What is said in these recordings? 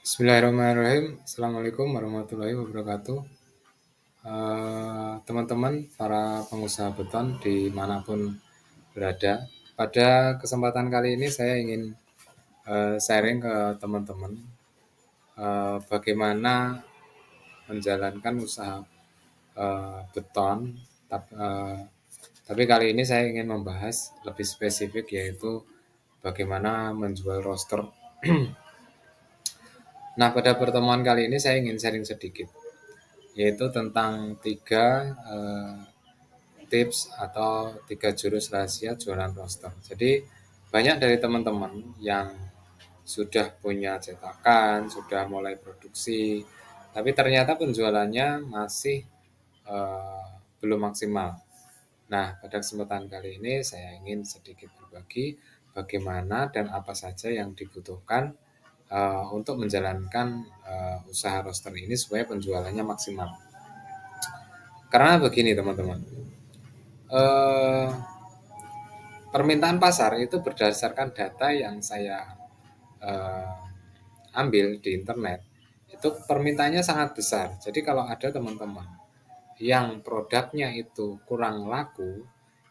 Bismillahirrahmanirrahim. Assalamualaikum warahmatullahi wabarakatuh. Teman-teman, para pengusaha beton dimanapun berada. Pada kesempatan kali ini saya ingin sharing ke teman-teman bagaimana menjalankan usaha beton. Tapi kali ini saya ingin membahas lebih spesifik, yaitu bagaimana menjual roster. Nah, pada pertemuan kali ini saya ingin sharing sedikit, yaitu tentang tiga tips atau 3 jurus rahasia jualan roster. Jadi banyak dari teman-teman yang sudah punya cetakan, sudah mulai produksi, tapi ternyata penjualannya masih belum maksimal. Nah, pada kesempatan kali ini saya ingin sedikit berbagi bagaimana dan apa saja yang dibutuhkan untuk menjalankan usaha roster ini supaya penjualannya maksimal. Karena begini teman-teman, eh, permintaan pasar itu berdasarkan data yang saya eh, ambil di internet. Itu permintaannya sangat besar. Jadi kalau ada teman-teman yang produknya itu kurang laku,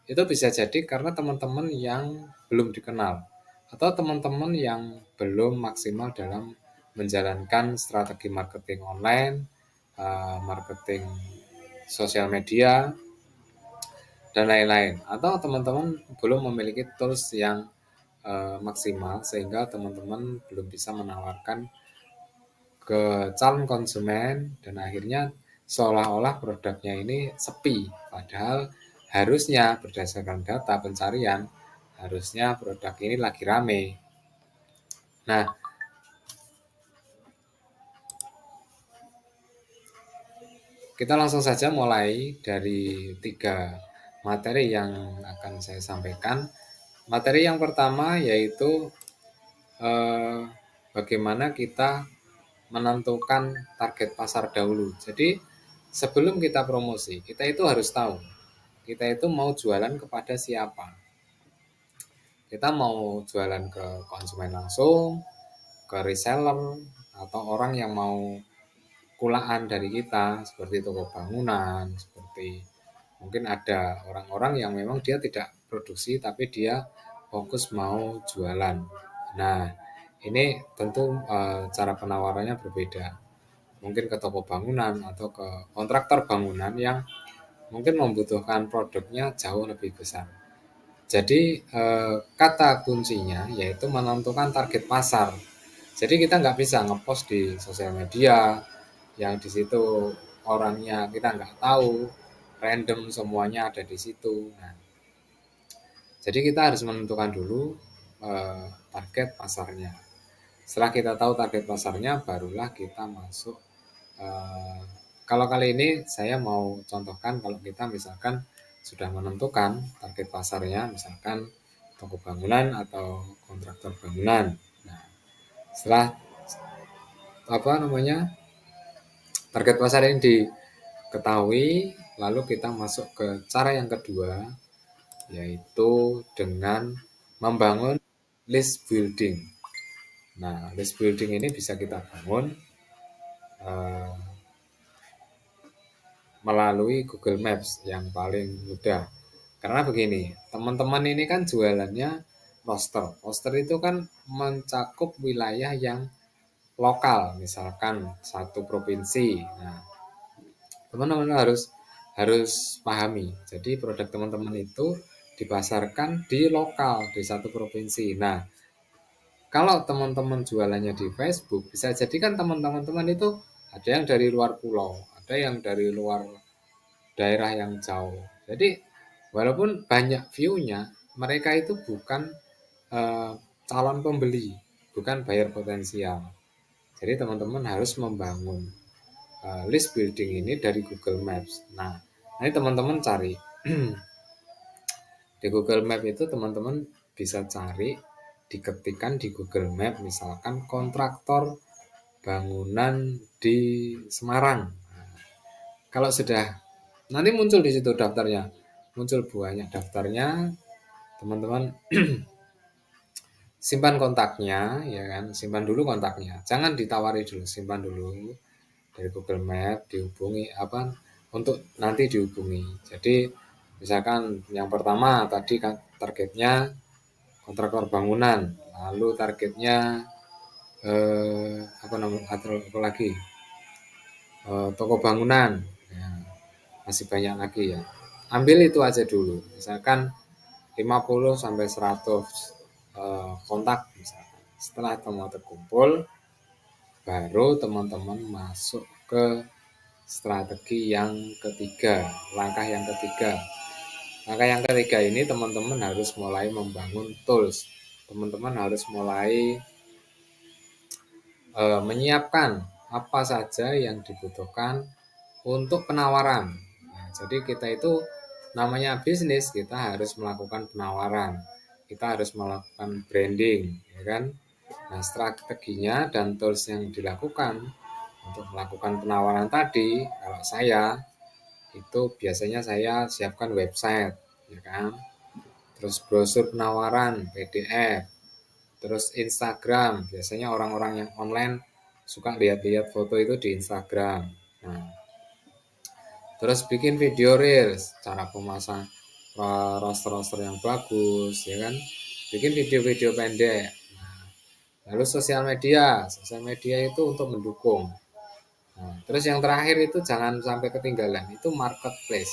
itu bisa jadi karena teman-teman yang belum dikenal atau teman-teman yang belum maksimal dalam menjalankan strategi marketing online, marketing sosial media, dan lain-lain. Atau teman-teman belum memiliki tools yang maksimal sehingga teman-teman belum bisa menawarkan ke calon konsumen dan akhirnya seolah-olah produknya ini sepi. Padahal harusnya berdasarkan data pencarian, harusnya produk ini lagi rame. Nah, kita langsung saja mulai dari 3 materi yang akan saya sampaikan. Materi yang pertama yaitu eh, bagaimana kita menentukan target pasar dahulu. Jadi sebelum kita promosi, kita itu harus tahu kita itu mau jualan kepada siapa. Kita mau jualan ke konsumen langsung, ke reseller, atau orang yang mau kulaan dari kita seperti toko bangunan, seperti mungkin ada orang-orang yang memang dia tidak produksi tapi dia fokus mau jualan. Nah, ini tentu cara penawarannya berbeda. Mungkin ke toko bangunan atau ke kontraktor bangunan yang mungkin membutuhkan produknya jauh lebih besar. Jadi kata kuncinya yaitu menentukan target pasar. Jadi kita nggak bisa ngepost di sosial media yang di situ orangnya kita nggak tahu, random semuanya ada di situ. Nah, jadi kita harus menentukan dulu target pasarnya. Setelah kita tahu target pasarnya, barulah kita masuk. Eh, Kalau kali ini saya mau contohkan kalau kita misalkan sudah menentukan target pasarnya, misalkan toko bangunan atau kontraktor bangunan. Nah, setelah apa namanya target pasar ini diketahui, lalu kita masuk ke cara yang kedua, yaitu dengan membangun list building. Nah, list building ini bisa kita bangun uh, melalui Google Maps yang paling mudah. Karena begini, teman-teman ini kan jualannya roster. Roster itu kan mencakup wilayah yang lokal, misalkan satu provinsi. Nah, teman-teman harus harus pahami. Jadi produk teman-teman itu dipasarkan di lokal di satu provinsi. Nah, kalau teman-teman jualannya di Facebook, bisa jadi kan teman-teman itu ada yang dari luar pulau, ada yang dari luar daerah yang jauh. Jadi walaupun banyak view-nya, mereka itu bukan eh, calon pembeli, bukan buyer potensial. Jadi teman-teman harus membangun list building ini dari Google Maps. Nah, ini teman-teman cari di Google Map itu teman-teman bisa cari diketikkan di Google Map misalkan kontraktor bangunan di Semarang. Nah, kalau sudah nanti muncul di situ daftarnya, muncul banyak daftarnya, teman-teman simpan kontaknya, ya kan, simpan dulu kontaknya, jangan ditawari dulu, simpan dulu dari Google Map, dihubungi apa untuk nanti dihubungi. Jadi misalkan yang pertama tadi kan targetnya kontraktor bangunan, lalu targetnya apa namanya apa lagi toko bangunan, ya, masih banyak lagi ya. Ambil itu aja dulu, misalkan 50 sampai 100 kontak misalkan. Setelah semua terkumpul, baru teman-teman masuk ke strategi yang ketiga, langkah yang ketiga. Langkah yang ketiga ini teman-teman harus mulai membangun tools. Teman-teman harus mulai menyiapkan apa saja yang dibutuhkan untuk penawaran. Nah, jadi kita itu namanya bisnis, kita harus melakukan penawaran, kita harus melakukan branding, ya kan? Nah, strateginya dan tools yang dilakukan untuk melakukan penawaran tadi, kalau saya itu biasanya saya siapkan website, ya kan? Terus brosur penawaran, PDF, terus Instagram. Biasanya orang-orang yang online suka lihat-lihat foto itu di Instagram. Nah, terus bikin video reels, cara pemasang roster-roster yang bagus, ya kan? Bikin video-video pendek. Nah, lalu sosial media itu untuk mendukung. Nah, terus yang terakhir itu jangan sampai ketinggalan, itu marketplace.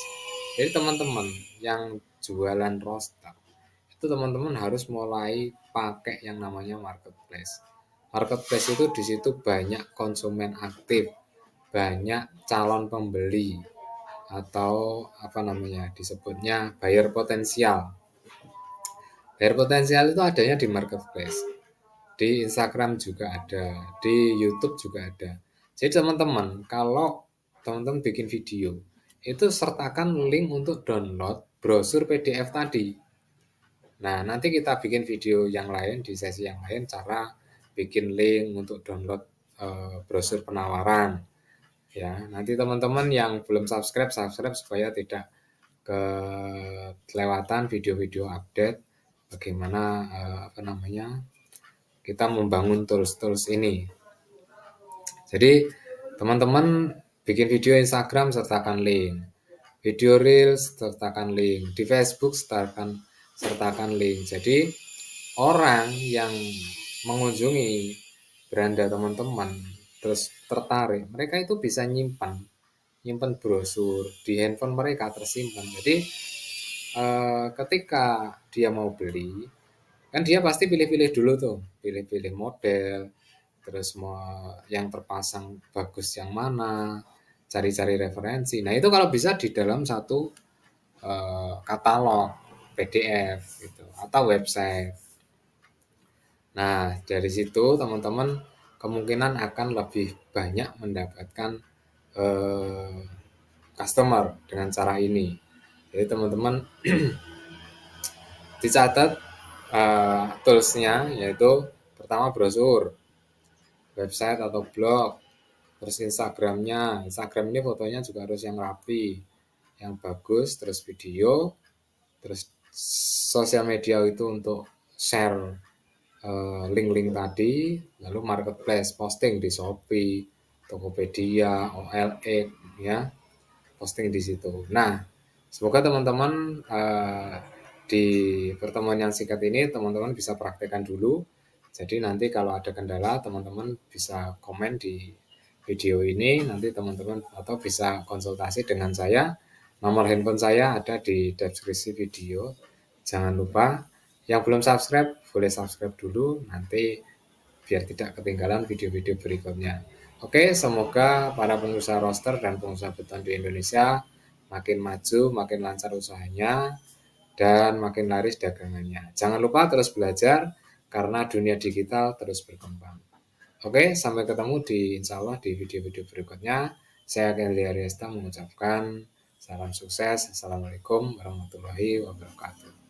Jadi teman-teman yang jualan roster, itu teman-teman harus mulai pakai yang namanya marketplace. Marketplace itu di situ banyak konsumen aktif, banyak calon pembeli atau apa namanya disebutnya buyer potensial. Buyer potensial itu adanya di marketplace. Di Instagram juga ada, di YouTube juga ada. Jadi teman-teman, kalau teman-teman bikin video, itu sertakan link untuk download brosur PDF tadi. Nah, nanti kita bikin video yang lain di sesi yang lain cara bikin link untuk download brosur penawaran. Ya, nanti teman-teman yang belum subscribe, subscribe supaya tidak kelewatan video-video update bagaimana apa namanya kita membangun tools-tools ini. Jadi teman-teman bikin video Instagram sertakan link, video Reels sertakan link, di Facebook sertakan link. Jadi orang yang mengunjungi beranda teman-teman terus tertarik, mereka itu bisa nyimpan brosur di handphone mereka tersimpan. Jadi ketika dia mau beli, kan dia pasti pilih-pilih dulu tuh, pilih-pilih model, terus mau yang terpasang bagus yang mana, cari-cari referensi. Nah itu kalau bisa di dalam satu katalog PDF gitu atau website. Nah dari situ teman-teman kemungkinan akan lebih banyak mendapatkan eh, customer dengan cara ini. Jadi teman-teman dicatat toolsnya yaitu pertama brosur, website atau blog, terus Instagramnya. Instagram ini fotonya juga harus yang rapi, yang bagus, terus video, terus sosial media itu untuk share link-link tadi, lalu marketplace posting di Shopee, Tokopedia, OLX ya, posting di situ. Nah, semoga teman-teman di pertemuan yang singkat ini teman-teman bisa praktekkan dulu. Jadi nanti kalau ada kendala teman-teman bisa komen di video ini, nanti teman-teman atau bisa konsultasi dengan saya. Nomor handphone saya ada di deskripsi video. Jangan lupa yang belum subscribe boleh subscribe dulu nanti biar tidak ketinggalan video-video berikutnya. Oke, semoga para pengusaha roster dan pengusaha beton di Indonesia makin maju, makin lancar usahanya, dan makin laris dagangannya. Jangan lupa terus belajar karena dunia digital terus berkembang. Oke, sampai ketemu di insya Allah di video-video berikutnya. Saya Kelly Ariesta mengucapkan salam sukses. Assalamualaikum warahmatullahi wabarakatuh.